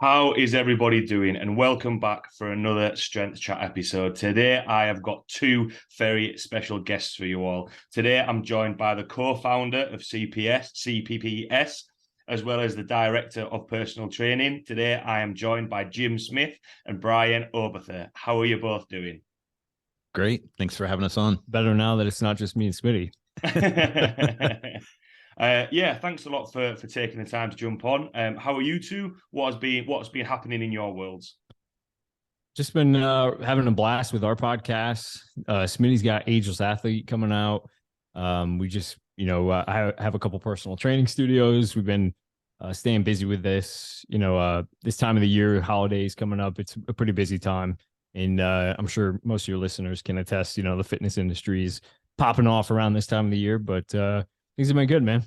How is everybody doing? And welcome back for another Strength Chat episode. Today, I have got two very special guests for you all. Today, I'm joined by the co-founder of CPPS, as well as the director of personal training. Today, I am joined by Jim Smith and Brian Oberther. How are you both doing? Great. Thanks for having us on. Better now that it's not just me and Smitty. Yeah, thanks a lot for taking the time to jump on. How are you two? What's been happening in your worlds? Just been having a blast with our podcast. Smitty's got Ageless Athlete coming out. We just, I have a couple personal training studios. We've been staying busy with this. This time of the year, holidays coming up. It's a pretty busy time, and I'm sure most of your listeners can attest. The fitness industry is popping off around this time of the year, but things have been good, man.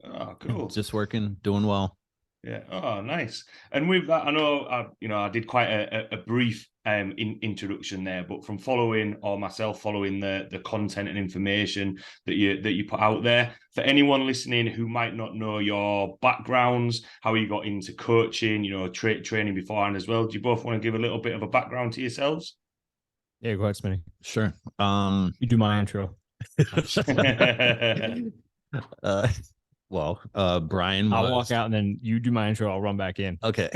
Oh, cool. Just working, doing well. Yeah. Oh, nice. And with that, I know I did quite a brief introduction there, but from following the content and information that you put out there, for anyone listening who might not know your backgrounds, how you got into coaching, training beforehand as well, do you both want to give a little bit of a background to yourselves? Yeah, go ahead, Smitty. Sure. You do my intro. Brian, I'll walk out and then you do my intro. I'll run back in. Okay.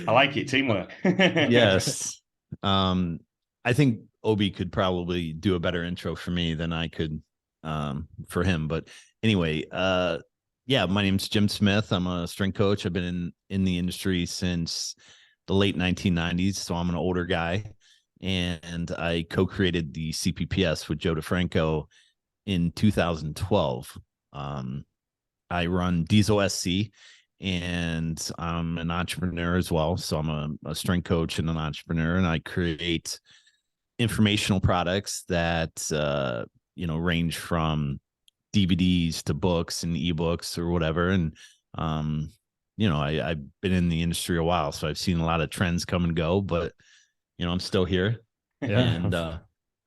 I like it. Teamwork. Yes. I think Obi could probably do a better intro for me than I could for him. But anyway, my name's Jim Smith. I'm a strength coach. I've been in the industry since the late 1990s, so I'm an older guy. And I co-created the CPPS with Joe DeFranco in 2012. I run Diesel SC, and I'm an entrepreneur as well. So I'm a strength coach and an entrepreneur, and I create informational products that range from DVDs to books and ebooks or whatever. And I've been in the industry a while, so I've seen a lot of trends come and go, but I'm still here. Yeah. And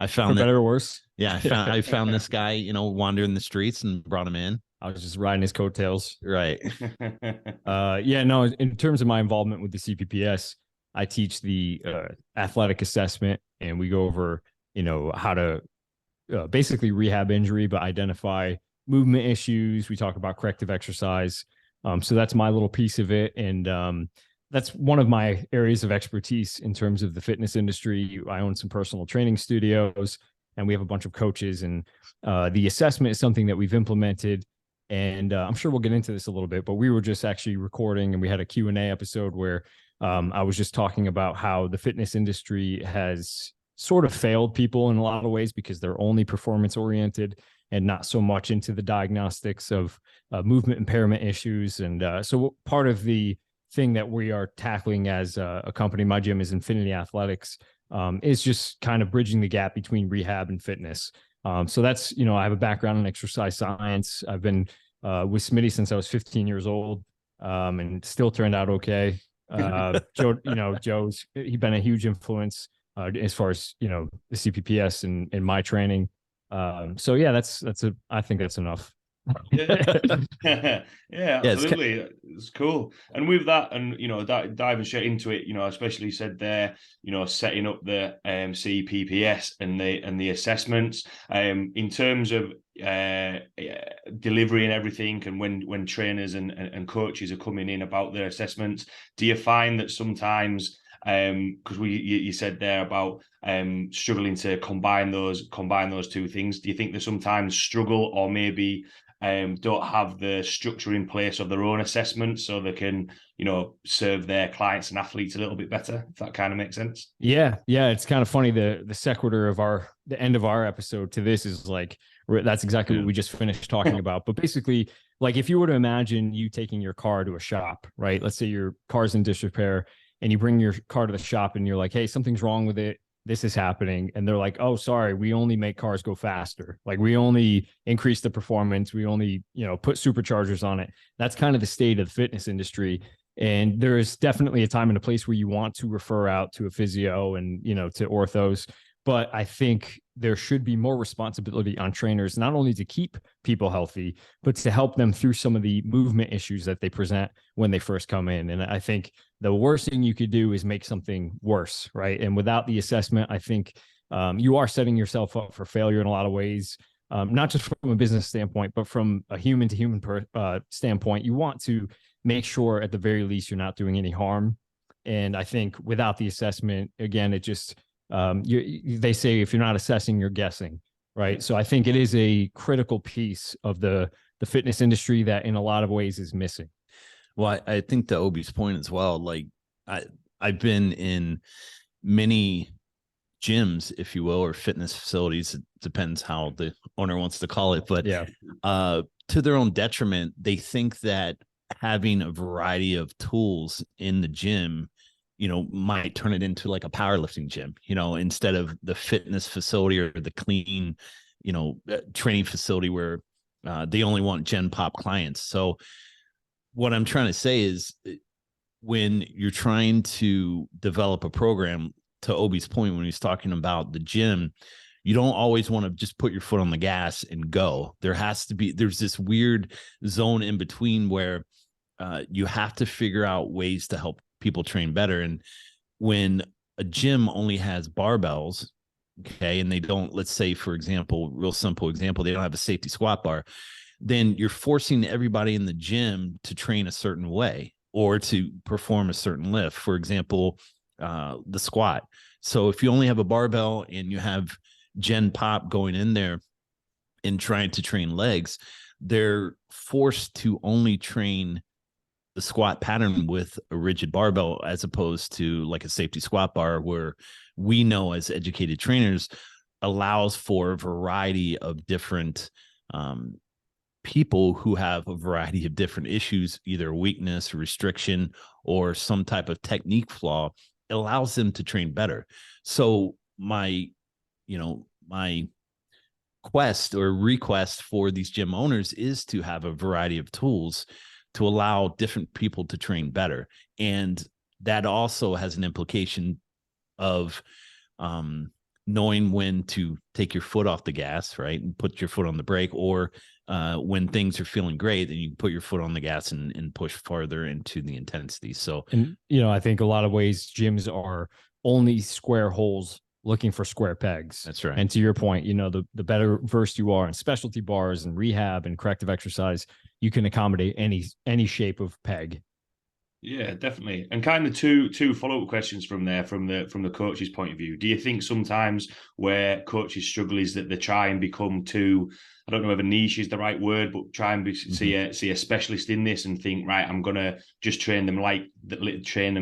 I found For better or worse. Yeah, I found this guy, wandering the streets and brought him in. I was just riding his coattails. Right. In terms of my involvement with the CPPS, I teach the athletic assessment, and we go over, how to basically rehab injury, but identify movement issues. We talk about corrective exercise. So that's my little piece of it. And that's one of my areas of expertise in terms of the fitness industry. I own some personal training studios, and we have a bunch of coaches, and the assessment is something that we've implemented. And I'm sure we'll get into this a little bit, but we were just actually recording, and we had a Q&A episode where I was just talking about how the fitness industry has sort of failed people in a lot of ways because they're only performance oriented and not so much into the diagnostics of movement impairment issues. And so part of the thing that we are tackling as a company, my gym is Infinity Athletics, is just kind of bridging the gap between rehab and fitness. So that's, I have a background in exercise science. I've been with Smitty since I was 15 years old, and still turned out okay. Joe's he's been a huge influence as far as, the CPPS and my training. I think that's enough. Yeah, absolutely. It's cool. And with that, and diving straight into it, especially you said there, setting up the CPPS and the assessments, in terms of delivery and everything, and when trainers and coaches are coming in about their assessments, do you find that sometimes, because you said there about struggling to combine those two things, do you think they sometimes struggle, or maybe don't have the structure in place of their own assessment so they can, serve their clients and athletes a little bit better, if that kind of makes sense? Yeah. It's kind of funny. The sequitur of the end of our episode to this is like, that's exactly what we just finished talking about. But basically, like, if you were to imagine you taking your car to a shop, right? Let's say your car's in disrepair, and you bring your car to the shop and you're like, hey, something's wrong with it. This is happening. And they're like, oh, sorry, we only make cars go faster. Like, we only increase the performance. We only, put superchargers on it. That's kind of the state of the fitness industry. And there is definitely a time and a place where you want to refer out to a physio and, to orthos. But I think there should be more responsibility on trainers, not only to keep people healthy, but to help them through some of the movement issues that they present when they first come in. And I think the worst thing you could do is make something worse, right? And without the assessment, I think you are setting yourself up for failure in a lot of ways, not just from a business standpoint, but from a human to human standpoint. You want to make sure at the very least you're not doing any harm. And I think without the assessment, again, it just, they say if you're not assessing, you're guessing, right? So I think it is a critical piece of the fitness industry that in a lot of ways is missing. Well, I think to Obi's point as well, like I've been in many gyms, if you will, or fitness facilities. It depends how the owner wants to call it, but yeah, to their own detriment, they think that having a variety of tools in the gym, might turn it into like a powerlifting gym, instead of the fitness facility or the clean, training facility where they only want Gen Pop clients. So what I'm trying to say is when you're trying to develop a program, to Obi's point, when he's talking about the gym, you don't always want to just put your foot on the gas and go. There's this weird zone in between where you have to figure out ways to help people train better. And when a gym only has barbells, okay, and they don't, let's say, for example, real simple example, they don't have a safety squat bar, then you're forcing everybody in the gym to train a certain way or to perform a certain lift. For example, the squat. So if you only have a barbell and you have Gen Pop going in there and trying to train legs, they're forced to only train the squat pattern with a rigid barbell, as opposed to like a safety squat bar, where we know as educated trainers allows for a variety of different people who have a variety of different issues, either weakness, restriction, or some type of technique flaw. It allows them to train better. So my quest or request for these gym owners is to have a variety of tools to allow different people to train better. And that also has an implication of knowing when to take your foot off the gas, right, and put your foot on the brake, or when things are feeling great, then you put your foot on the gas and push farther into the intensity. So, and I think a lot of ways gyms are only square holes looking for square pegs. That's right. And to your point, the better versed you are in specialty bars and rehab and corrective exercise, you can accommodate any shape of peg. Yeah, definitely. And kind of two follow-up questions from the coach's point of view. Do you think sometimes where coaches struggle is that they try and become too, I don't know whether niche is the right word, but try and see a specialist in this and think, right, I'm gonna just train them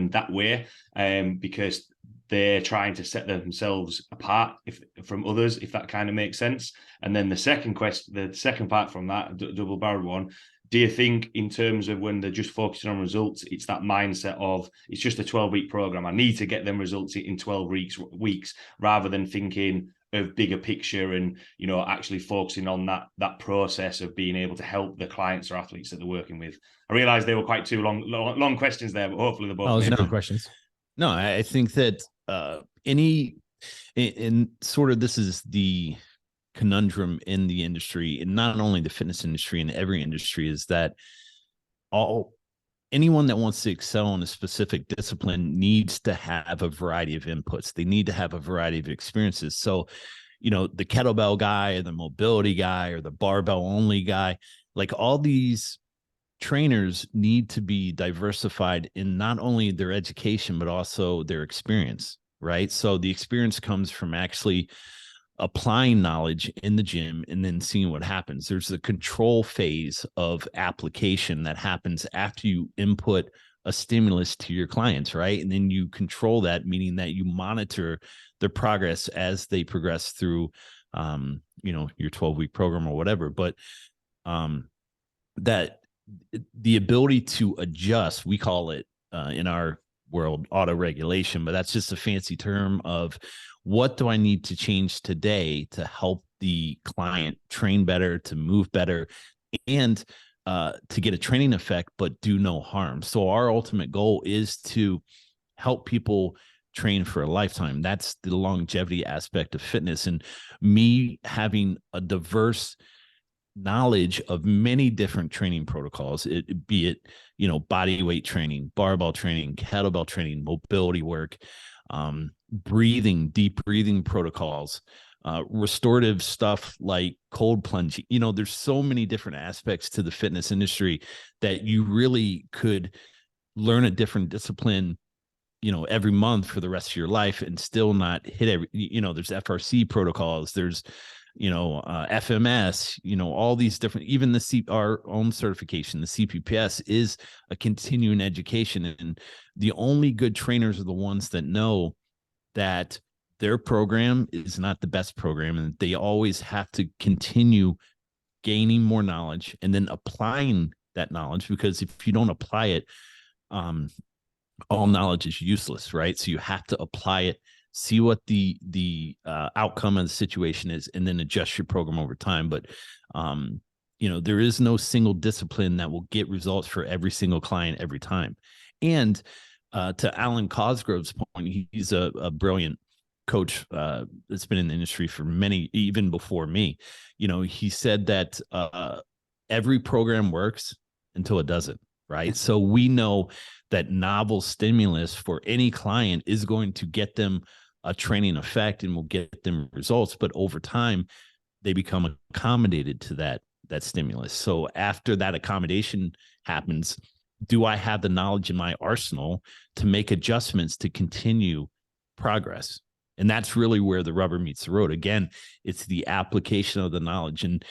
that way, because they're trying to set themselves apart from others, if that kind of makes sense. And then the second part from that double-barreled one, do you think in terms of when they're just focusing on results, it's that mindset of it's just a 12-week program, I need to get them results in 12 weeks, rather than thinking of bigger picture and, actually focusing on that process of being able to help the clients or athletes that they're working with? I realize they were quite two long questions there, but hopefully they're both. Those are good questions. No, I think that sort of this is the conundrum in the industry, and not only the fitness industry, in every industry, is that anyone that wants to excel in a specific discipline needs to have a variety of inputs. They need to have a variety of experiences. So, the kettlebell guy or the mobility guy or the barbell only guy, like all these trainers need to be diversified in not only their education, but also their experience, right? So the experience comes from actually applying knowledge in the gym and then seeing what happens. There's the control phase of application that happens after you input a stimulus to your clients, right? And then you control that, meaning that you monitor their progress as they progress through, your 12-week program or whatever. But that the ability to adjust, we call it in our world auto regulation, but that's just a fancy term of what do I need to change today to help the client train better, to move better, and to get a training effect, but do no harm. So our ultimate goal is to help people train for a lifetime. That's the longevity aspect of fitness. And me having a diverse knowledge of many different training protocols, be it, body weight training, barbell training, kettlebell training, mobility work, deep breathing protocols, restorative stuff like cold plunging. There's so many different aspects to the fitness industry that you really could learn a different discipline, every month for the rest of your life and still not hit every, there's FRC protocols, there's, FMS, all these different, even our own certification, the CPPS is a continuing education. And the only good trainers are the ones that know that their program is not the best program, and they always have to continue gaining more knowledge and then applying that knowledge, because if you don't apply it, all knowledge is useless, right? So you have to apply it, see what the outcome of the situation is, and then adjust your program over time. But there is no single discipline that will get results for every single client every time. And to Alan Cosgrove's point, he's a brilliant coach that's been in the industry for many, even before me. He said that every program works until it doesn't, right? So we know that novel stimulus for any client is going to get them a training effect and will get them results, but over time they become accommodated to that stimulus. So after that accommodation happens, do I have the knowledge in my arsenal to make adjustments to continue progress? And that's really where the rubber meets the road. Again, it's the application of the knowledge. And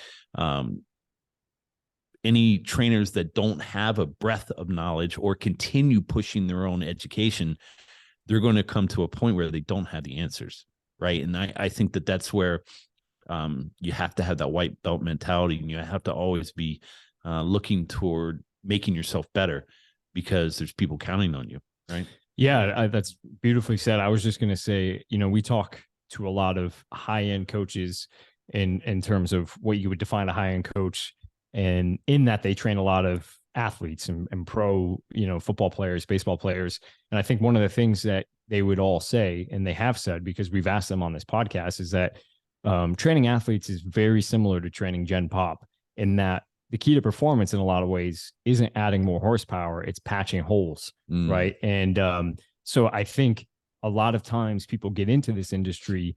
any trainers that don't have a breadth of knowledge or continue pushing their own education, they're going to come to a point where they don't have the answers, right? And I think that that's where you have to have that white belt mentality, and you have to always be looking toward making yourself better, because there's people counting on you, right? Yeah, that's beautifully said. I was just going to say, we talk to a lot of high-end coaches in terms of what you would define a high-end coach, and in that they train a lot of athletes and pro, football players, baseball players. And I think one of the things that they would all say, and they have said, because we've asked them on this podcast, is that training athletes is very similar to training Gen Pop, in that the key to performance in a lot of ways isn't adding more horsepower, it's patching holes, right? And so I think a lot of times people get into this industry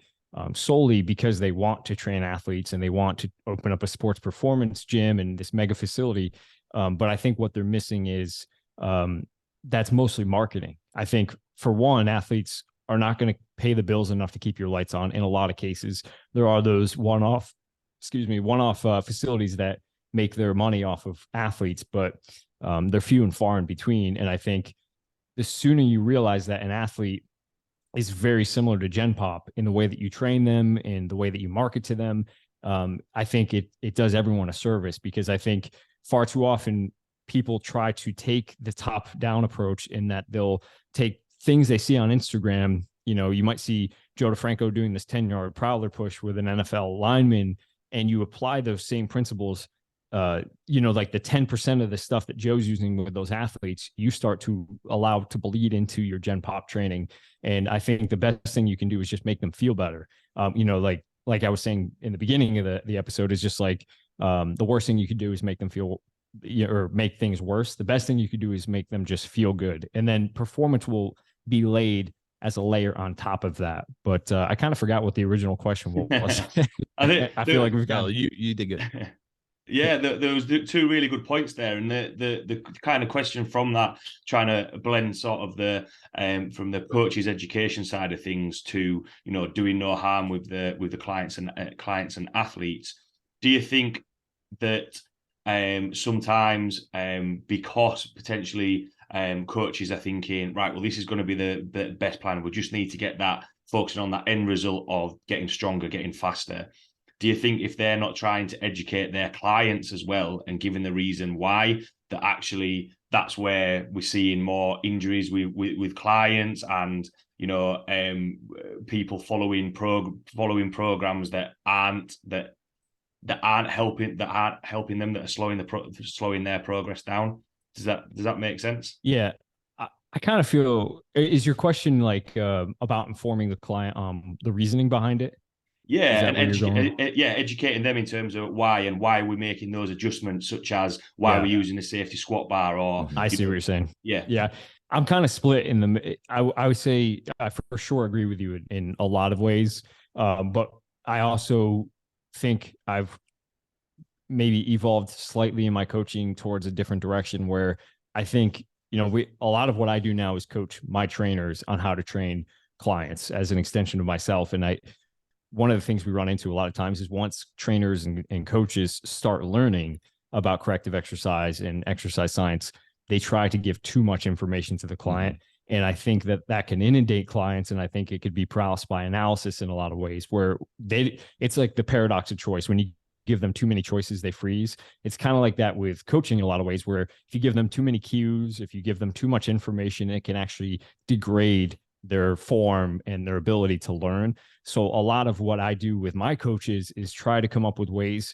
solely because they want to train athletes and they want to open up a sports performance gym and this mega facility. But I think what they're missing is that's mostly marketing. I think, for one, athletes are not going to pay the bills enough to keep your lights on. In a lot of cases, there are those one-off facilities that make their money off of athletes, but they're few and far in between. And I think the sooner you realize that an athlete is very similar to Gen Pop in the way that you train them and the way that you market to them, I think it does everyone a service, because I think far too often people try to take the top-down approach, in that they'll take things they see on Instagram. You might see Joe DeFranco doing this 10-yard prowler push with an NFL lineman, and you apply those same principles. Like the 10% of the stuff that Joe's using with those athletes, you start to allow to bleed into your Gen Pop training. And I think the best thing you can do is just make them feel better. Like I was saying in the beginning of the episode, is just like the worst thing you could do is make them feel, or make things worse. The best thing you could do is make them just feel good. And then performance will be laid as a layer on top of that. But I kind of forgot what the original question was. I feel like we've got you did good. Yeah, there was two really good points there, and the kind of question from that, trying to blend sort of the from the coach's education side of things to doing no harm with the clients and athletes. Do you think that sometimes because potentially coaches are thinking, right, well, this is going to be the best plan, we just need to get that, focusing on that end result of getting stronger, getting faster. Do you think if they're not trying to educate their clients as well, and giving the reason why, that actually that's where we're seeing more injuries with clients, and people following programs that aren't helping them, that are slowing their progress down? Does that make sense? Yeah, I kind of feel, is your question like about informing the client the reasoning behind it? Is Yeah, that and where you're going? educating them in terms of why and why we're making those adjustments, such as why we're Yeah, using a safety squat bar, or Mhm. I see what you're saying. yeah, Yeah, I'm kind of split in the. I would say I for sure agree with you in a lot of ways, but I also think I've maybe evolved slightly in my coaching towards a different direction where I think, a lot of what I do now is coach my trainers on how to train clients as an extension of myself. And one of the things we run into a lot of times is once trainers and coaches start learning about corrective exercise and exercise science, they try to give too much information to the client. Mm-hmm. And I think that can inundate clients. And I think it could be paralysis by analysis in a lot of ways where it's like the paradox of choice. When you give them too many choices, they freeze. It's kind of like that with coaching in a lot of ways, where if you give them too many cues, if you give them too much information, it can actually degrade their form and their ability to learn. So a lot of what I do with my coaches is try to come up with ways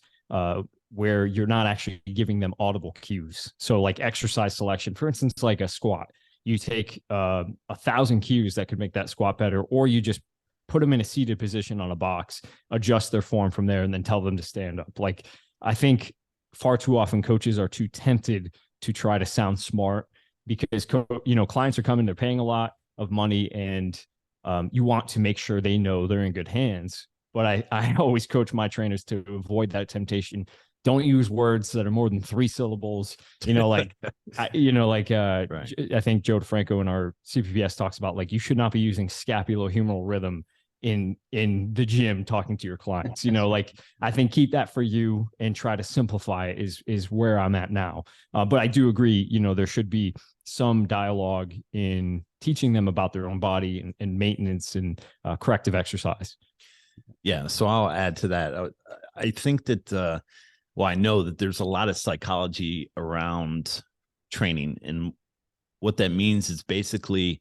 where you're not actually giving them audible cues. So like exercise selection, for instance, like a squat, you take 1,000 cues that could make that squat better, or you just put them in a seated position on a box, adjust their form from there, and then tell them to stand up. Like, I think far too often coaches are too tempted to try to sound smart because, clients are coming, they're paying a lot of money, and you want to make sure they know they're in good hands. But I always coach my trainers to avoid that temptation. Don't use words that are more than 3 syllables. Right. I think Joe DeFranco in our CPPS talks about, like, you should not be using scapulohumeral rhythm in the gym talking to your clients. Like, I think keep that for you and try to simplify it is where I'm at now. But I do agree, there should be some dialogue in teaching them about their own body and maintenance and corrective exercise. Yeah. So I'll add to that. I think that, I know that there's a lot of psychology around training. And what that means is basically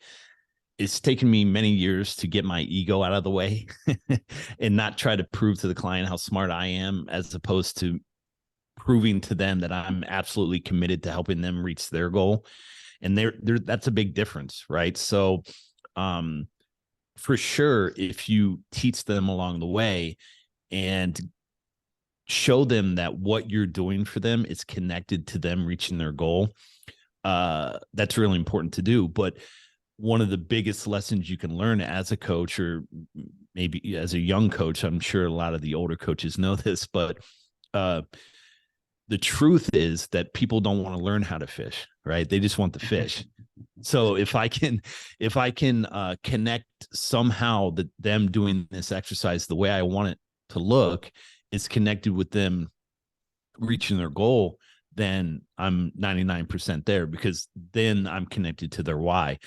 it's taken me many years to get my ego out of the way and not try to prove to the client how smart I am, as opposed to proving to them that I'm absolutely committed to helping them reach their goal. And that's a big difference, right? So, for sure, if you teach them along the way and show them that what you're doing for them is connected to them reaching their goal, that's really important to do. But one of the biggest lessons you can learn as a coach, or maybe as a young coach, I'm sure a lot of the older coaches know this, but the truth is that people don't want to learn how to fish, right? They just want the fish. So if I can connect somehow that them doing this exercise the way I want it to look is connected with them reaching their goal, then I'm 99% there, because then I'm connected to their why.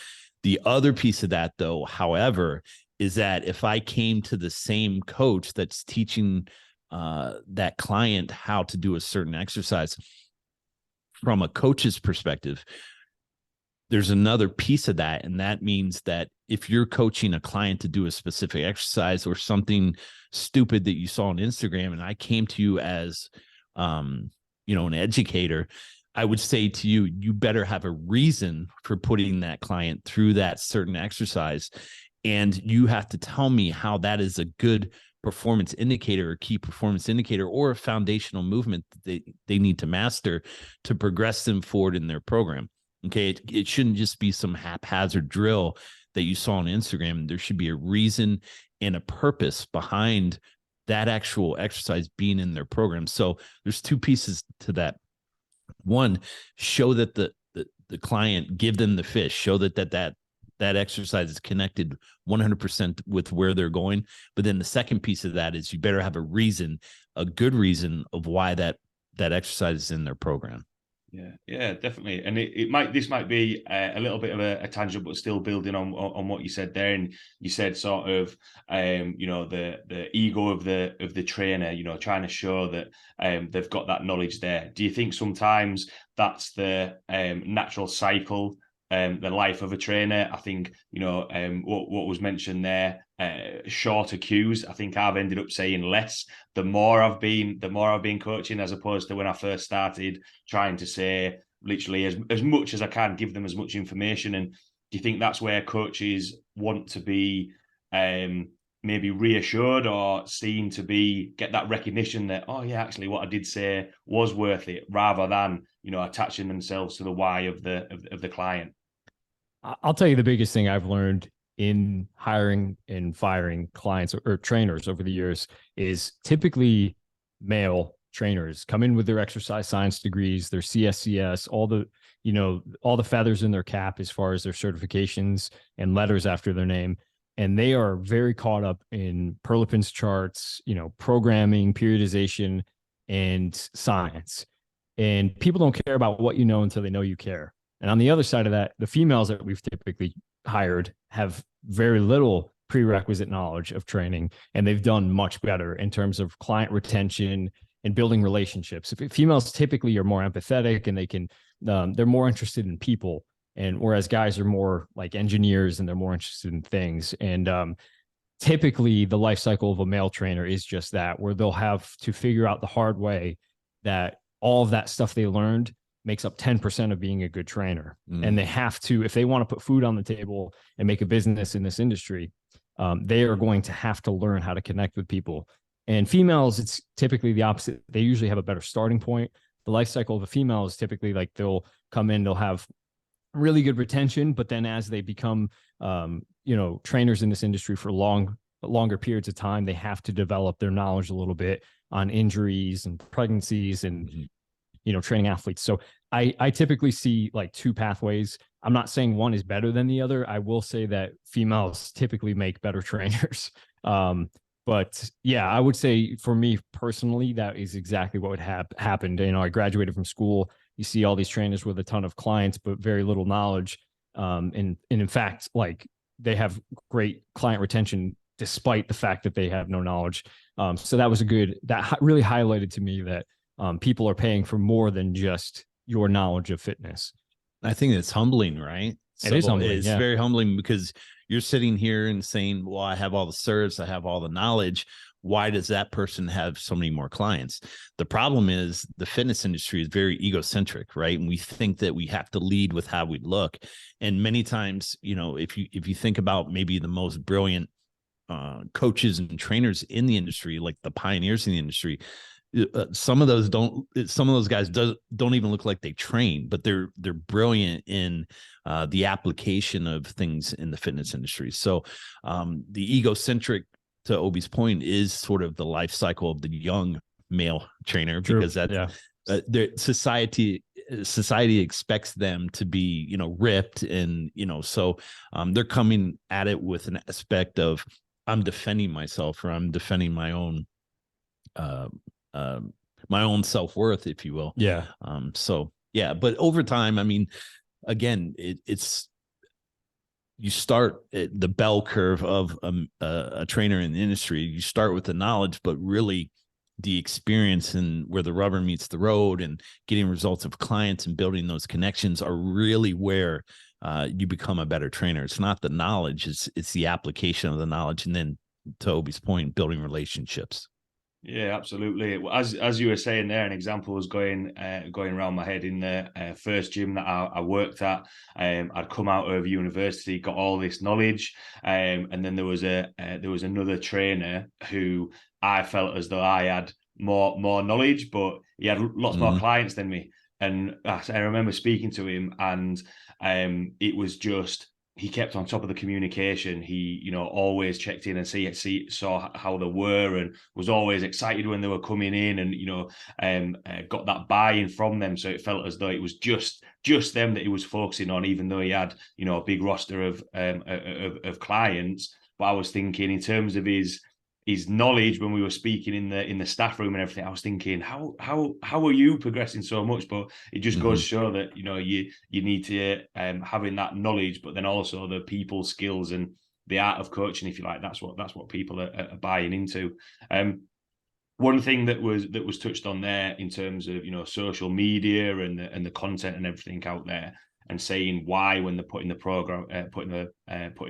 The other piece of that, though, however, is that if I came to the same coach that's teaching that client how to do a certain exercise from a coach's perspective, there's another piece of that. And that means that if you're coaching a client to do a specific exercise or something stupid that you saw on Instagram, and I came to you as, an educator, I would say to you, you better have a reason for putting that client through that certain exercise. And you have to tell me how that is a good performance indicator, or key performance indicator, or a foundational movement that they need to master to progress them forward in their program. Okay. It shouldn't just be some haphazard drill that you saw on Instagram. There should be a reason and a purpose behind that actual exercise being in their program. So there's 2 pieces to that. One, show that the client, give them the fish, show that exercise is connected 100% with where they're going. But then the second piece of that is you better have a reason, a good reason of why that exercise is in their program. Yeah, definitely. And this might be a little bit of a tangent, but still building on what you said there. And you said sort of, the ego of the trainer, trying to show that they've got that knowledge there. Do you think sometimes that's the natural cycle, the life of a trainer? I think, what was mentioned there, shorter cues. I think I've ended up saying less the more I've been coaching, as opposed to when I first started trying to say literally as much as I can, give them as much information. And do you think that's where coaches want to be maybe reassured or seen to be, get that recognition that, oh yeah, actually what I did say was worth it, rather than, you know, attaching themselves to the why of the client? I'll tell you the biggest thing I've learned in hiring and firing clients or trainers over the years is typically male trainers come in with their exercise science degrees, their CSCS, all the, you know, all the feathers in their cap as far as their certifications and letters after their name. And they are very caught up in Perlipin's charts, you know, programming, periodization, and science. And people don't care about what you know until they know you care. And on the other side of that, the females that we've typically hired have very little prerequisite knowledge of training, and they've done much better in terms of client retention and building relationships. Females typically are more empathetic, and they can, they're more interested in people, and whereas guys are more like engineers and they're more interested in things. And typically the life cycle of a male trainer is just that, where they'll have to figure out the hard way that all of that stuff they learned makes up 10% of being a good trainer. And they have to, if they want to put food on the table and make a business in this industry, they are going to have to learn how to connect with people. And females, it's typically the opposite. They usually have a better starting point. The life cycle of a female is typically like they'll come in, they'll have really good retention, but then as they become, you know, trainers in this industry for longer periods of time, they have to develop their knowledge a little bit on injuries and pregnancies and, you know, training athletes. So I typically see like two pathways. I'm not saying one is better than the other. I will say that females typically make better trainers. But yeah, I would say for me personally, that is exactly what would happened. You know, I graduated from school. You see all these trainers with a ton of clients, but very little knowledge. And in fact, like they have great client retention despite the fact that they have no knowledge. So that was that really highlighted to me that people are paying for more than just your knowledge of fitness. I think it's humbling, right? It is humbling. It's very humbling because you're sitting here and saying, well, I have all the certs, I have all the knowledge. Why does that person have so many more clients? The problem is the fitness industry is very egocentric, right? And we think that we have to lead with how we look. And many times, you know, if you think about maybe the most brilliant coaches and trainers in the industry, like the pioneers in the industry, some of those guys don't even look like they train, but they're brilliant in the application of things in the fitness industry. So the egocentric, to Obi's point, is sort of the life cycle of the young male trainer. True. Because their society expects them to be, you know, ripped, and, you know, so they're coming at it with an aspect of, I'm defending myself, or I'm defending my own self-worth, if you will. Yeah. So yeah, but over time, I mean, again, it's you start at the bell curve of a trainer in the industry. You start with the knowledge, but really the experience and where the rubber meets the road and getting results of clients and building those connections are really where you become a better trainer. It's not the knowledge, it's the application of the knowledge. And then, to Obi's point, building relationships. Yeah, absolutely. As you were saying there, an example was going around my head in the first gym that I worked at. I'd come out of university, got all this knowledge, and then there was another trainer who I felt as though I had more knowledge, but he had lots more clients than me. And I remember speaking to him, and it was just, he kept on top of the communication. He, you know, always checked in and saw how they were, and was always excited when they were coming in, and, you know, got that buy-in from them. So it felt as though it was just them that he was focusing on, even though he had, you know, a big roster of clients. But I was thinking, in terms of his knowledge, when we were speaking in the staff room and everything, I was thinking, how are you progressing so much? But it just goes to show that, you know, you need to having that knowledge, but then also the people skills and the art of coaching, if you like. That's what people are buying into. One thing that was touched on there in terms of, you know, social media and the content and everything out there. and saying why when they're putting the program, putting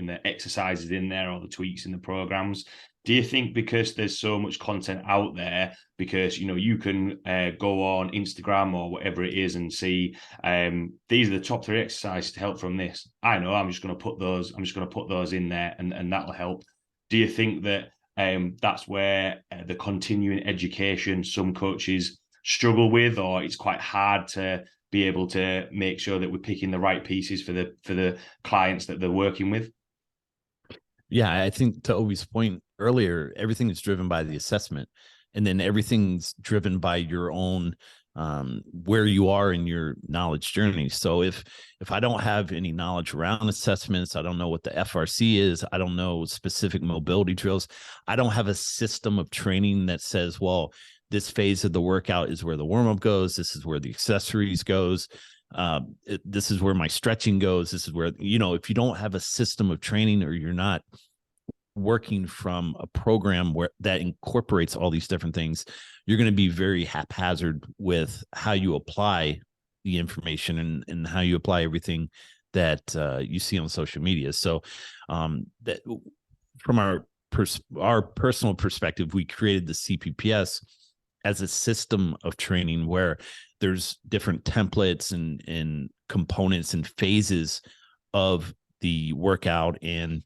the exercises in there or the tweaks in the programs. Do you think because there's so much content out there, because you can go on Instagram or whatever it is and see these are the top 3 exercises to help from this? I know I'm just going to put those in there, and that'll help. Do you think that that's where the continuing education some coaches struggle with, or it's quite hard to be able to make sure that we're picking the right pieces for the clients that they're working with? Yeah, I think to Obi's point earlier, everything is driven by the assessment, and then everything's driven by your own where you are in your knowledge journey. So if I don't have any knowledge around assessments, I don't know what the FRC is, I don't know specific mobility drills, I don't have a system of training that says, well, this phase of the workout is where the warm-up goes, this is where the accessories goes, this is where my stretching goes, this is where, if you don't have a system of training, or you're not working from a program where that incorporates all these different things, you're going to be very haphazard with how you apply the information and how you apply everything that you see on social media. So that from our personal perspective, we created the CPPS as a system of training where there's different templates and components and phases of the workout. And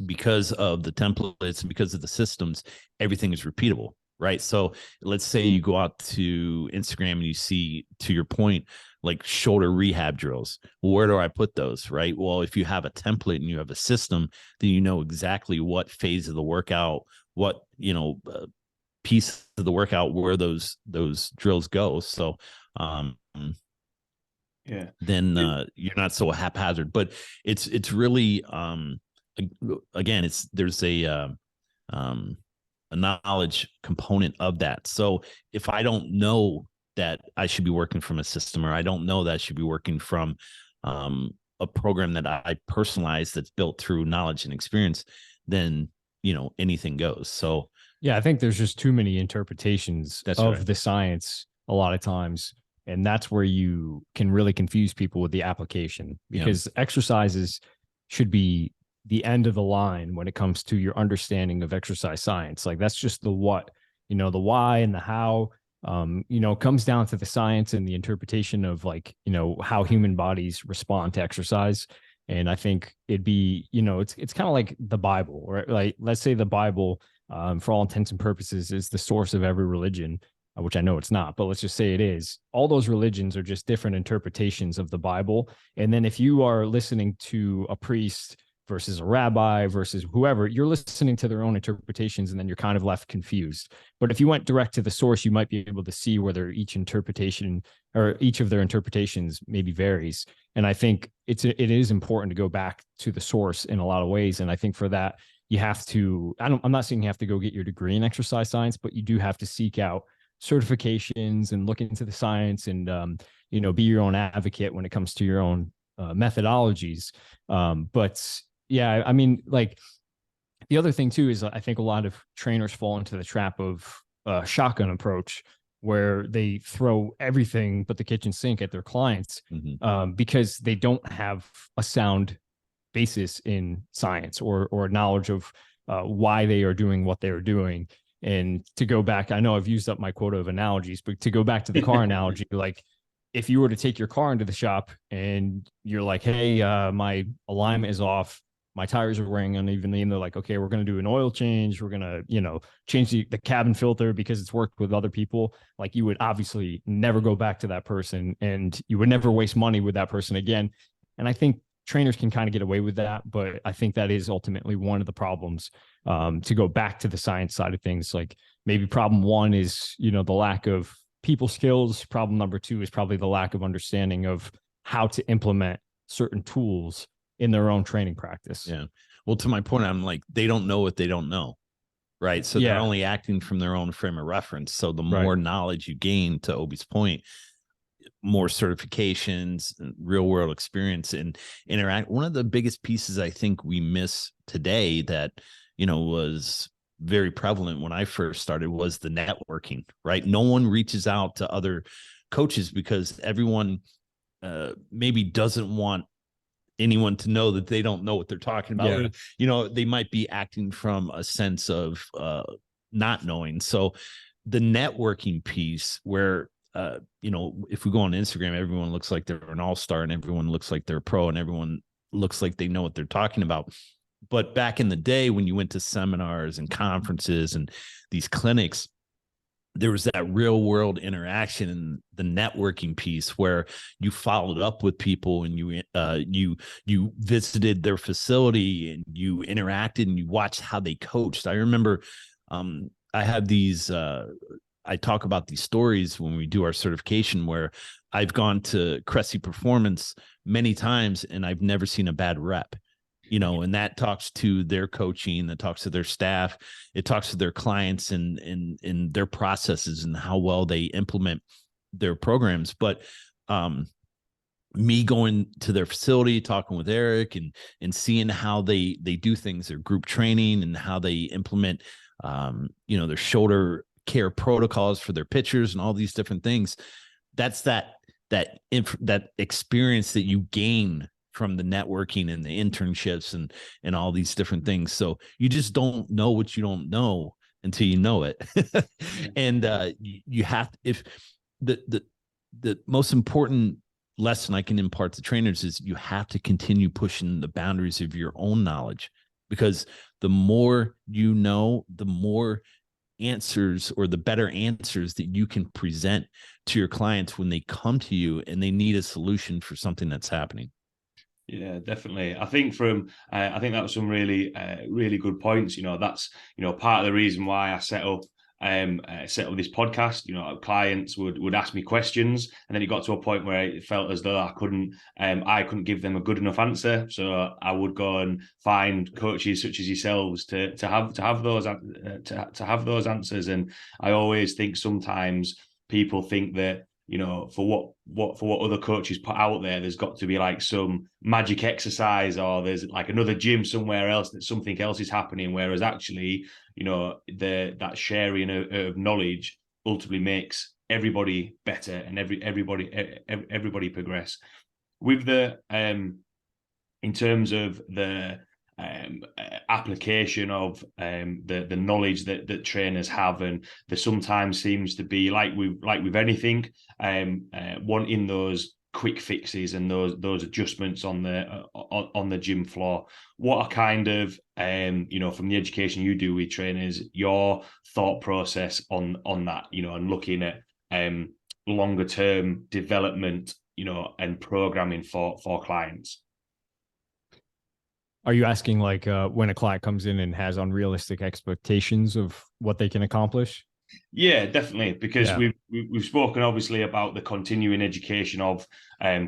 because of the templates and because of the systems, everything is repeatable, right? So let's say you go out to Instagram and you see, to your point, like shoulder rehab drills. Well, where do I put those, right? Well, if you have a template and you have a system, then you know exactly what phase of the workout, what, piece of the workout where those drills go. So then you're not so haphazard. But it's really again, there's a knowledge component of that. So if I don't know that I should be working from a system, or I don't know that I should be working from a program that I personalize that's built through knowledge and experience, then anything goes. So yeah, I think there's just too many interpretations of the science a lot of times. And that's where you can really confuse people with the application, because exercises should be the end of the line when it comes to your understanding of exercise science. Like that's just the what, the why and the how, comes down to the science and the interpretation of how human bodies respond to exercise. And I think it'd be, it's kind of like the Bible, right? Like, let's say the Bible, for all intents and purposes, is the source of every religion, which I know it's not, but let's just say it is. All those religions are just different interpretations of the Bible. And then if you are listening to a priest versus a rabbi versus whoever, you're listening to their own interpretations, and then you're kind of left confused. But if you went direct to the source, you might be able to see whether each interpretation or each of their interpretations maybe varies. And I think it is important to go back to the source in a lot of ways. And I think for that, you have to, I'm not saying you have to go get your degree in exercise science, but you do have to seek out certifications and look into the science and, be your own advocate when it comes to your own methodologies. But yeah, I mean, like the other thing too is I think a lot of trainers fall into the trap of shotgun approach, where they throw everything but the kitchen sink at their clients because they don't have a sound basis in science or knowledge of why they are doing what they're doing. And to go back, I know I've used up my quota of analogies, but to go back to the car analogy, like if you were to take your car into the shop and you're like, hey, my alignment is off, my tires are wearing unevenly, and they're like, okay, we're going to do an oil change, we're going to, change the cabin filter because it's worked with other people. Like, you would obviously never go back to that person, and you would never waste money with that person again. And I think trainers can kind of get away with that, but I think that is ultimately one of the problems. To go back to the science side of things, like maybe problem one is, the lack of people skills. Problem number two is probably the lack of understanding of how to implement certain tools in their own training practice. Yeah. Well, to my point, I'm like, they don't know what they don't know. Right. So they're only acting from their own frame of reference. So the more knowledge you gain, to Obi's point, more certifications, real world experience, and interact. One of the biggest pieces I think we miss today that, was very prevalent when I first started was the networking, right? No one reaches out to other coaches because everyone maybe doesn't want anyone to know that they don't know what they're talking about. Yeah. You know, they might be acting from a sense of not knowing. So the networking piece where, you know, if we go on Instagram, everyone looks like they're an all-star and everyone looks like they're a pro and everyone looks like they know what they're talking about. But back in the day when you went to seminars and conferences and these clinics, there was that real world interaction and the networking piece where you followed up with people and you visited their facility and you interacted and you watched how they coached. I remember I have these I talk about these stories when we do our certification where I've gone to Cressy Performance many times and I've never seen a bad rep. You know, and that talks to their coaching, that talks to their staff, it talks to their clients and their processes and how well they implement their programs. But me going to their facility, talking with Eric and seeing how they do things, their group training and how they implement you know, their shoulder care protocols for their pitchers and all these different things. That's that experience that you gain from the networking and the internships and all these different things. So you just don't know what you don't know until you know it. And you have, if the most important lesson I can impart to trainers is you have to continue pushing the boundaries of your own knowledge, because the more you know, the more answers or the better answers that you can present to your clients when they come to you and they need a solution for something that's happening. Yeah, definitely. I think that was some really, really good points. You know, that's, you know, part of the reason why I set up this podcast. You know, clients would ask me questions, and then it got to a point where it felt as though I couldn't give them a good enough answer. So I would go and find coaches such as yourselves to have those answers. And I always think sometimes people think that, you know, for what other coaches put out there's got to be like some magic exercise, or there's like another gym somewhere else that something else is happening. Whereas actually, you know, that sharing of knowledge ultimately makes everybody better and everybody progress. With the in terms of the application of the knowledge that trainers have, and there sometimes seems to be like with anything, wanting those quick fixes and those adjustments on the gym floor. What are kind of you know, from the education you do with trainers, your thought process on that, you know, and looking at longer term development, you know, and programming for clients? Are you asking like when a client comes in and has unrealistic expectations of what they can accomplish? Yeah, definitely, because Yeah. we've spoken obviously about the continuing education of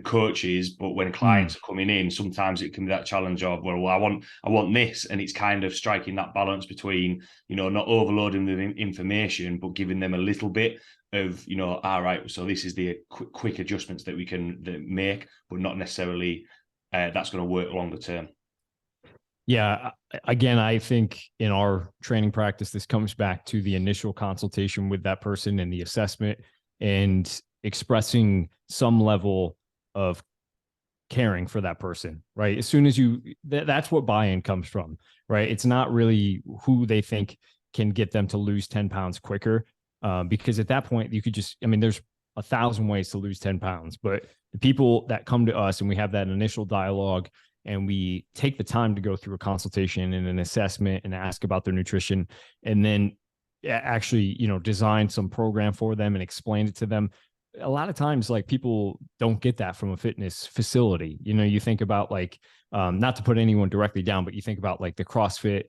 coaches, but when clients are coming in, sometimes it can be that challenge of, well, I want this, and it's kind of striking that balance between, you know, not overloading them with information, but giving them a little bit of, you know, all right, so this is the quick adjustments that we can make, but not necessarily that's going to work longer term. Yeah. Again, I think in our training practice, this comes back to the initial consultation with that person and the assessment and expressing some level of caring for that person, right? As soon as that's what buy-in comes from, right? It's not really who they think can get them to lose 10 pounds quicker. Because at that point you could just, I mean, there's 1,000 ways to lose 10 pounds, but the people that come to us and we have that initial dialogue and we take the time to go through a consultation and an assessment and ask about their nutrition, and then actually, you know, design some program for them and explain it to them. A lot of times, like, people don't get that from a fitness facility. You know, you think about like, not to put anyone directly down, but you think about like the CrossFit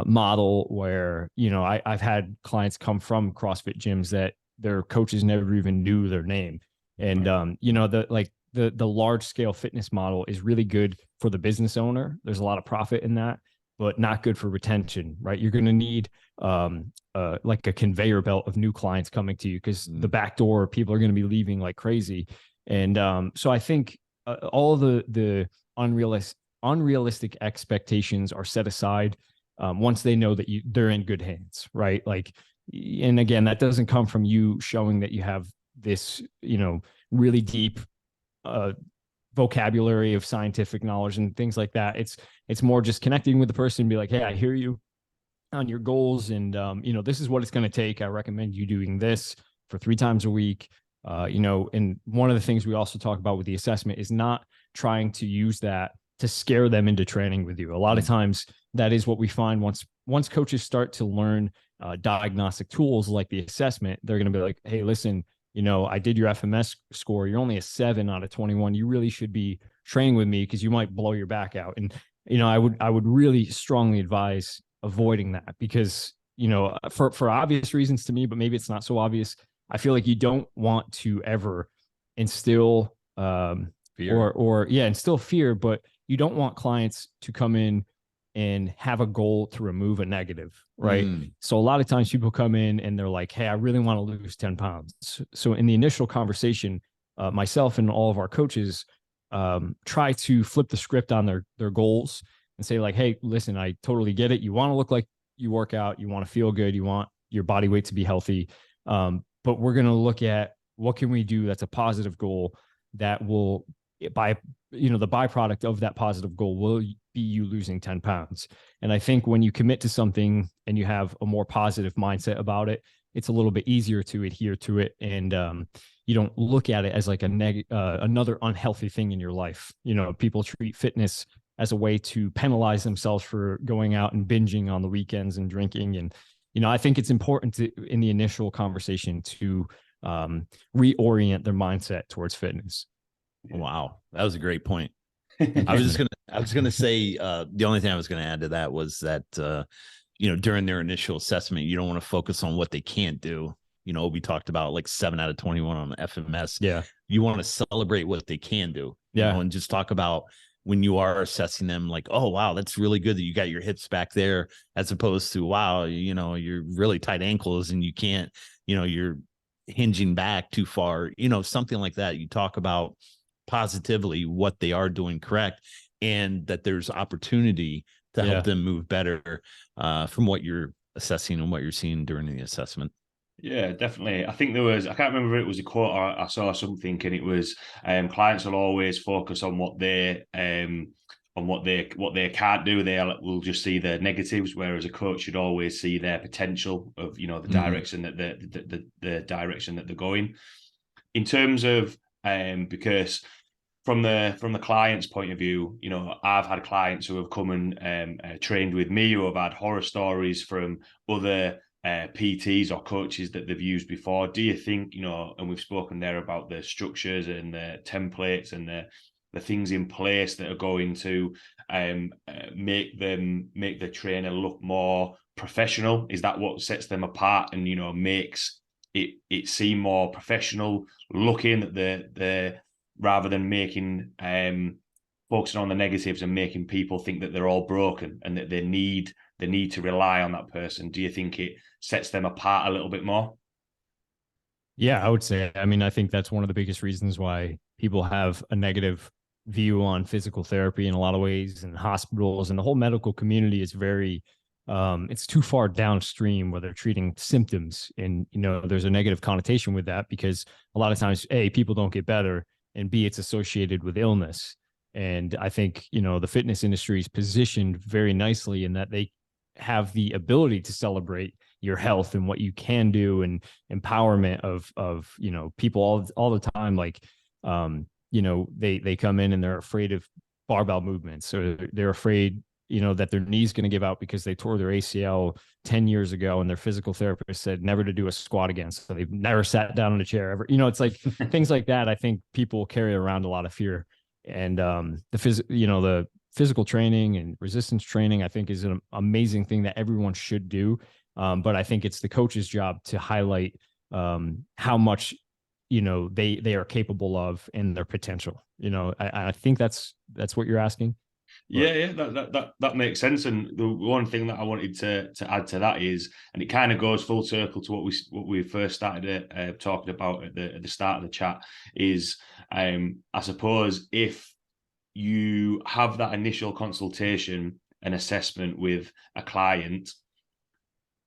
model where, you know, I've had clients come from CrossFit gyms that their coaches never even knew their name. And, Right. you know, the large scale fitness model is really good for the business owner. There's a lot of profit in that, but not good for retention, right? You're going to need like a conveyor belt of new clients coming to you, because the back door, people are going to be leaving like crazy. And so I think all the unrealistic expectations are set aside once they know that they're in good hands, right? Like, and again, that doesn't come from you showing that you have this, you know, really deep vocabulary of scientific knowledge and things like that. It's more just connecting with the person and be like, hey, I hear you on your goals, and this is what it's going to take. I recommend you doing this for 3 times a week. And one of the things we also talk about with the assessment is not trying to use that to scare them into training with you. A lot of times that is what we find once coaches start to learn diagnostic tools like the assessment, they're going to be like, hey, listen, I did your FMS score. You're only a 7 out of 21. You really should be training with me because you might blow your back out. And, I would really strongly advise avoiding that because, for obvious reasons to me, but maybe it's not so obvious. I feel like you don't want to ever instill fear. Instill fear, but you don't want clients to come in and have a goal to remove a negative, right? So a lot of times people come in and they're like, hey, I really want to lose 10 pounds. So in the initial conversation, myself and all of our coaches try to flip the script on their goals and say like, hey, listen, I totally get it. You want to look like you work out, you want to feel good, you want your body weight to be healthy. But we're going to look at what can we do that's a positive goal that will, the byproduct of that positive goal will be you losing 10 pounds. And I think when you commit to something and you have a more positive mindset about it, it's a little bit easier to adhere to it. And you don't look at it as like another unhealthy thing in your life. People treat fitness as a way to penalize themselves for going out and binging on the weekends and drinking. And, I think it's important in the initial conversation to reorient their mindset towards fitness. Wow. That was a great point. I was going to say, the only thing I was going to add to that was that, during their initial assessment, you don't want to focus on what they can't do. We talked about like 7 out of 21 on the FMS. Yeah. You want to celebrate what they can do, and just talk about when you are assessing them, like, oh, wow, that's really good that you got your hips back there, as opposed to, wow, you're really tight ankles and you can't, you're hinging back too far, something like that. You talk about positively what they are doing correct and that there's opportunity to help them move better from what you're assessing and what you're seeing during the assessment. Yeah, definitely. I think I can't remember if it was a quote or I saw something, and it was clients will always focus on what they can't do. They will just see the negatives, whereas a coach should always see their potential of the direction that the direction that they're going. In terms of because from the client's point of view, I've had clients who have come and trained with me who have had horror stories from other PTs or coaches that they've used before. Do you think, and we've spoken there about the structures and the templates and the things in place that are going to make the trainer look more professional? Is that what sets them apart and makes it seem more professional looking at the rather than making focusing on the negatives and making people think that they're all broken and that they need to rely on that person? Do you think it sets them apart a little bit more? Yeah, I would say. I mean, I think that's one of the biggest reasons why people have a negative view on physical therapy in a lot of ways, and hospitals and the whole medical community is very, it's too far downstream where they're treating symptoms. And, there's a negative connotation with that because a lot of times, A, people don't get better, and B, it's associated with illness. And I think, the fitness industry is positioned very nicely in that they have the ability to celebrate your health and what you can do, and empowerment of people all the time. Like, they come in and they're afraid of barbell movements, or they're afraid, that their knee's going to give out because they tore their ACL 10 years ago and their physical therapist said never to do a squat again. So they've never sat down in a chair ever. It's like things like that. I think people carry around a lot of fear. And the physical training and resistance training, I think, is an amazing thing that everyone should do. But I think it's the coach's job to highlight how much, they are capable of and their potential. I think that's what you're asking. Yeah, that makes sense. And the one thing that I wanted to add to that is, and it kind of goes full circle to what we first started talking about at the start of the chat, is I suppose if you have that initial consultation and assessment with a client,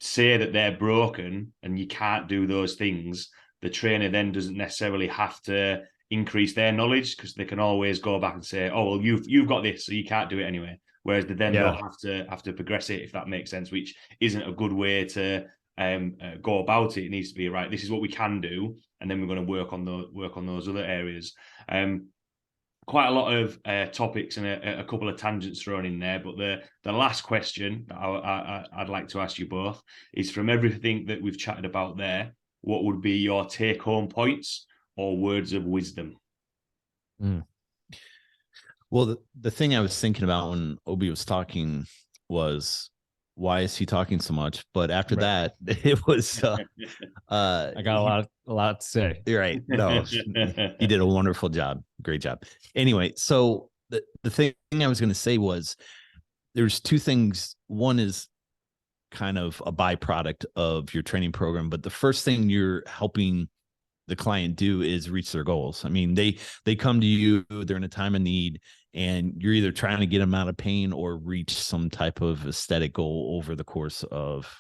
say that they're broken and you can't do those things, the trainer then doesn't necessarily have to increase their knowledge, because they can always go back and say, oh, well, you've got this, so you can't do it anyway. Whereas they then don't have to progress it, if that makes sense, which isn't a good way to go about it. It needs to be right. This is what we can do, and then we're going to work on those other areas. Quite a lot of topics and a couple of tangents thrown in there, but the last question that I'd like to ask you both is, from everything that we've chatted about there, what would be your take-home points or words of wisdom? Well, the thing I was thinking about when Obi was talking was, why is he talking so much? But after that, it was I got a lot to say. You're right. No, he did a wonderful job. Great job. Anyway, so the thing I was going to say was, there's two things. One is kind of a byproduct of your training program, but the first thing you're helping the client do is reach their goals. I mean, they come to you, they're in a time of need, and you're either trying to get them out of pain or reach some type of aesthetic goal over the course of,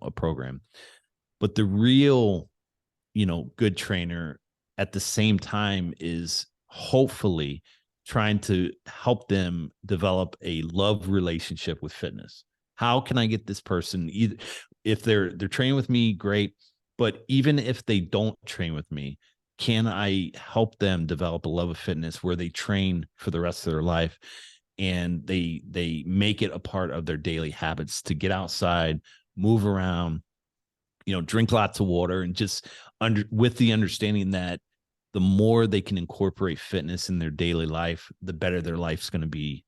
a program. But the real, good trainer at the same time is hopefully trying to help them develop a love relationship with fitness. How can I get this person, either if they're training with me, great, but even if they don't train with me, can I help them develop a love of fitness where they train for the rest of their life, and they make it a part of their daily habits to get outside, move around, drink lots of water, and just with the understanding that the more they can incorporate fitness in their daily life, the better their life's going to be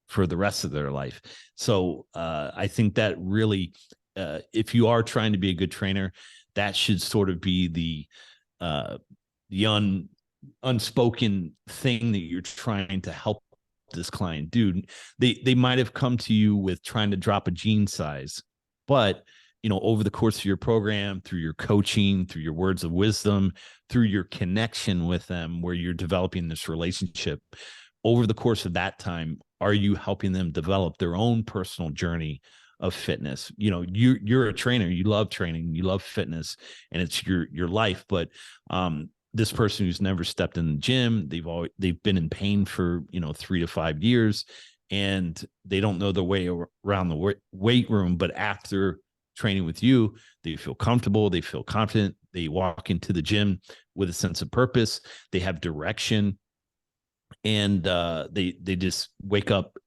for the rest of their life. So I think that really, if you are trying to be a good trainer, that should sort of be the unspoken thing that you're trying to help this client do. They might have come to you with trying to drop a jean size, but over the course of your program, through your coaching, through your words of wisdom, through your connection with them, where you're developing this relationship, over the course of that time, are you helping them develop their own personal journey of fitness? You're a trainer, you love training, you love fitness, and it's your life. But this person who's never stepped in the gym, they've been in pain for 3 to 5 years, and they don't know their way around the weight room. But after training with you, they feel comfortable, they feel confident, they walk into the gym with a sense of purpose, they have direction, and they just wake up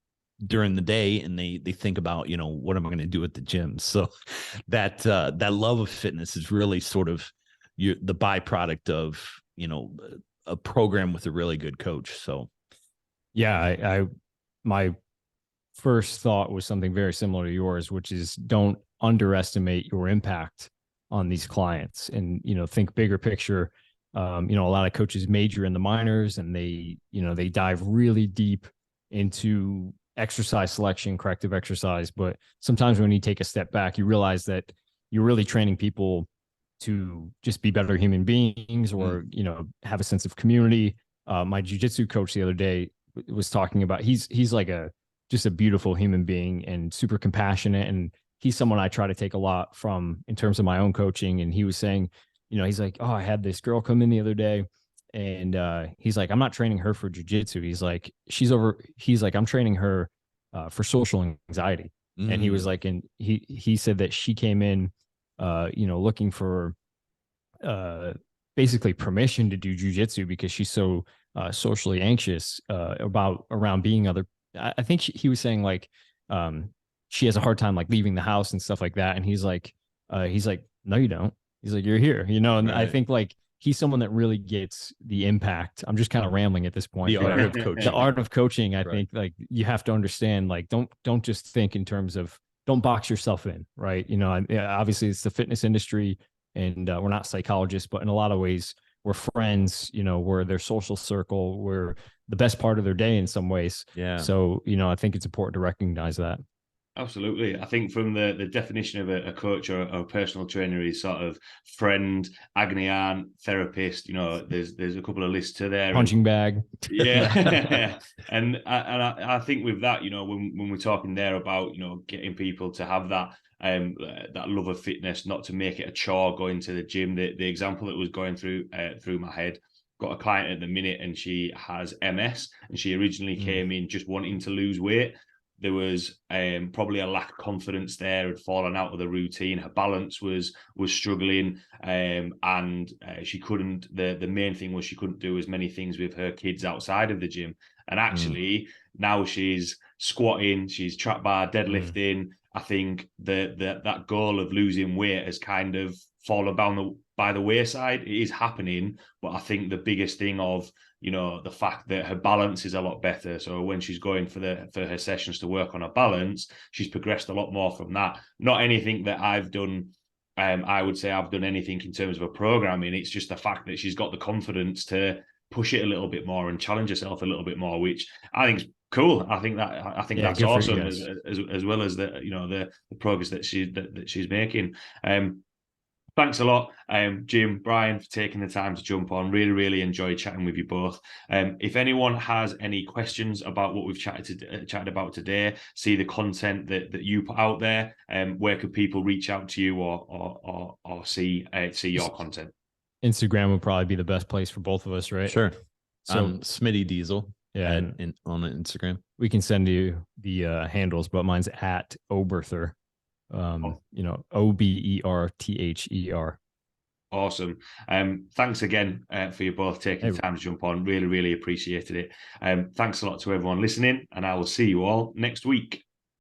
during the day and they think about, what am I going to do at the gym? So that love of fitness is really sort of the byproduct of, a program with a really good coach. So yeah, my first thought was something very similar to yours, which is, don't underestimate your impact on these clients, and think bigger picture. A lot of coaches major in the minors, and they dive really deep into exercise selection, corrective exercise. But sometimes when you take a step back, you realize that you're really training people to just be better human beings, or have a sense of community. My jiu-jitsu coach the other day was talking about, he's like just a beautiful human being and super compassionate, and he's someone I try to take a lot from in terms of my own coaching. And he was saying, he's like, oh, I had this girl come in the other day, and he's like, I'm not training her for jiu-jitsu. He's like, I'm training her for social anxiety. Mm-hmm. And he was like, and he said that she came in, looking for basically permission to do jiu-jitsu because she's so socially anxious around being other. I think he was saying like, she has a hard time like leaving the house and stuff like that. And he's like, no, you don't. He's like, you're here, and right. I think like he's someone that really gets the impact. I'm just kind of rambling at this point. The art of coaching. The art of coaching. I think like you have to understand, like, don't just think in terms of, don't box yourself in, right? Obviously it's the fitness industry, and we're not psychologists, but in a lot of ways we're friends, we're their social circle, we're the best part of their day in some ways. Yeah. So, I think it's important to recognize that. Absolutely. I think from the definition of a coach or a personal trainer is sort of friend, agony aunt, therapist. There's a couple of lists to there. Punching bag. Yeah. and I think with that, when we're talking there about, getting people to have that love of fitness, not to make it a chore going to the gym. The example that was going through my head got a client at the minute, and she has MS, and she originally came in just wanting to lose weight. There was probably a lack of confidence there, had fallen out of the routine. Her balance was struggling, and she couldn't. The main thing was she couldn't do as many things with her kids outside of the gym. And actually, now she's squatting, she's trap bar deadlifting. I think that goal of losing weight has kind of fallen down by the wayside. It is happening, but I think the biggest thing of, you know, the fact that her balance is a lot better. So when she's going for her sessions to work on her balance, she's progressed a lot more from that. Not anything that I've done. I would say I've done anything in terms of a programming. It's just the fact that she's got the confidence to push it a little bit more and challenge herself a little bit more, which I think is cool. I think that's awesome, as well as the, you know, the progress that she's making. Thanks a lot, Jim, Brian, for taking the time to jump on. Really, really enjoyed chatting with you both. If anyone has any questions about what we've chatted about today, see the content that you put out there, where could people reach out to you or see your content? Instagram would probably be the best place for both of us, right? Sure. So Smitty Diesel. Yeah, on Instagram. We can send you the handles, but mine's at Oberther. You know, Oberther. Awesome. Thanks again for you both taking the time to jump on. Really, really appreciated it. Thanks a lot to everyone listening, and I will see you all next week.